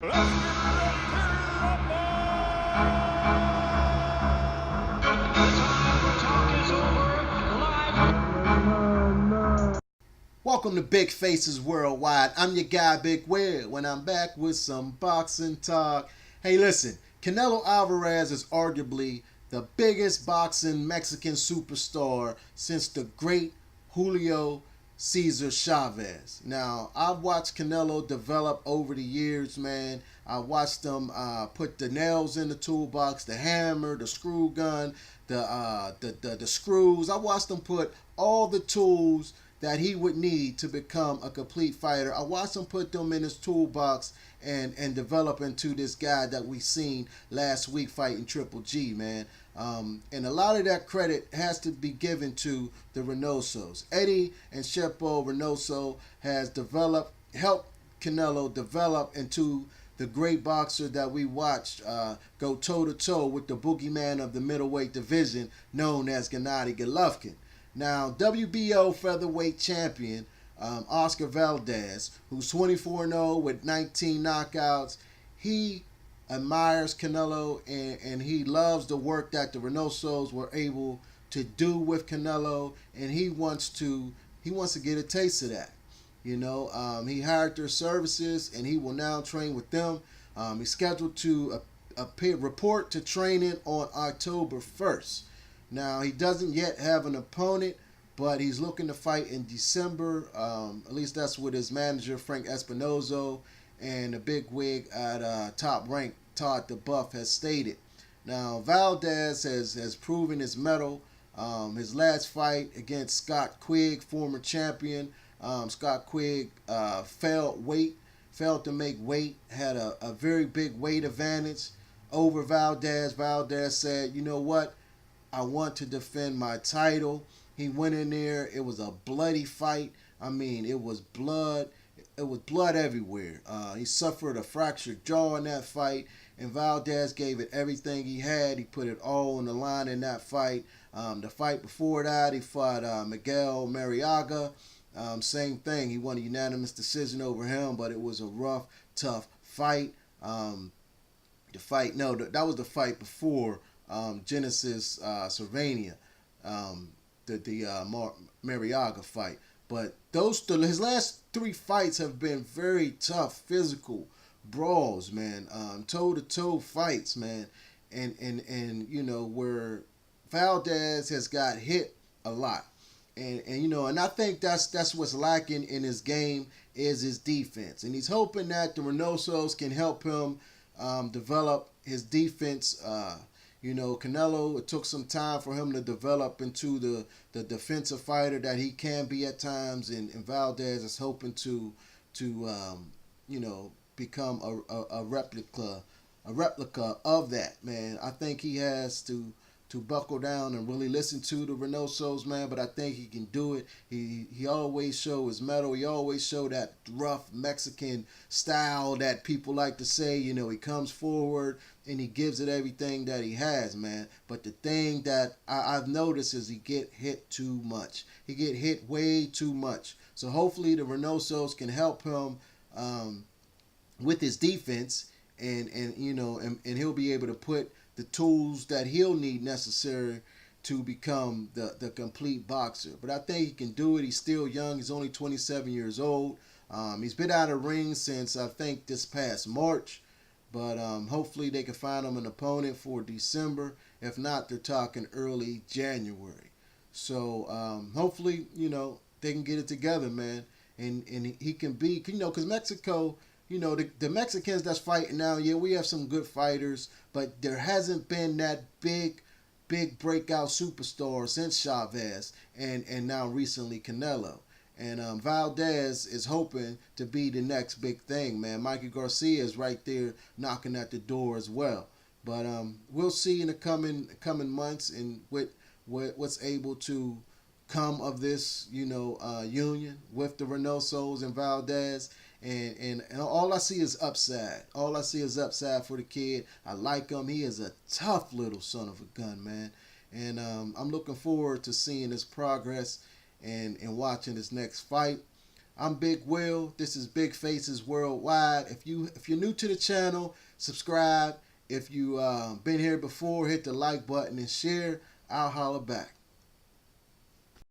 Let's get ready to rumble! Welcome to Big Faces Worldwide. I'm your guy, Big Will, when I'm back with some boxing talk. Hey, listen, Canelo Alvarez is arguably the biggest boxing Mexican superstar since the great Julio Cesar Chavez. Now, I've watched Canelo develop over the years, man. I watched him put the nails in the toolbox, the hammer, the screw gun, the screws. I watched him put all the tools that he would need to become a complete fighter. I watched him put them in his toolbox and develop into this guy that we seen last week fighting Triple G, man. And a lot of that credit has to be given to the Reynosos. Eddie and Chepo Reynoso has helped Canelo develop into the great boxer that we watched go toe-to-toe with the boogeyman of the middleweight division known as Gennady Golovkin. Now, WBO featherweight champion Oscar Valdez, who's 24-0 with 19 knockouts, he admires Canelo and he loves the work that the Reynosos were able to do with Canelo, and he wants to get a taste of that. He hired their services and he will now train with them. He's scheduled to report to training on October 1st. Now, he doesn't yet have an opponent, but he's looking to fight in December. At least that's what his manager, Frank Espinozo, and the big wig at Top Rank, Todd the Buff, has stated. Now, Valdez has proven his mettle. His last fight against Scott Quigg, former champion. Scott Quigg failed to make weight, had a very big weight advantage over Valdez. Valdez said, you know what? I want to defend my title. He went in there. It was a bloody fight. I mean, it was blood. It was blood everywhere. He suffered a fractured jaw in that fight, and Valdez gave it everything he had. He put it all on the line in that fight. The fight before that, he fought Miguel Mariaga. Same thing. He won a unanimous decision over him, but it was a rough, tough fight. That was the fight before Genesis Sylvania, the Mariaga fight. But his last three fights have been very tough, physical brawls, man, toe-to-toe fights, man, and where Valdez has got hit a lot, and I think that's what's lacking in his game is his defense, and he's hoping that the Reynosos can help him develop his defense. Canelo, it took some time for him to develop into the defensive fighter that he can be at times, and Valdez is hoping to become a replica of that, man. I think he has to buckle down and really listen to the Reynosos, man, but I think he can do it. He always show his mettle. He always show that rough Mexican style that people like to say. He comes forward and he gives it everything that he has, man. But the thing that I've noticed is he get hit too much. He get hit way too much. So hopefully the Reynosos can help him with his defense, and he'll be able to put the tools that he'll need necessary to become the complete boxer. But I think he can do it. He's still young. He's only 27 years old. He's been out of ring since I think this past March. But hopefully they can find him an opponent for December. If not, they're talking early January. So hopefully, they can get it together, man. And he can be, because Mexico, the Mexicans that's fighting now, yeah, we have some good fighters, but there hasn't been that big breakout superstar since Chavez and now recently Canelo. And Valdez is hoping to be the next big thing, man. Mikey Garcia is right there knocking at the door as well. But we'll see in the coming months and what's able to come of this, union with the Reynosos and Valdez. And all I see is upside. All I see is upside for the kid. I like him. He is a tough little son of a gun, man. And I'm looking forward to seeing his progress and watching his next fight. I'm Big Will. This is Big Faces Worldwide. If you're new to the channel, subscribe. If you been here before, hit the like button and share. I'll holler back.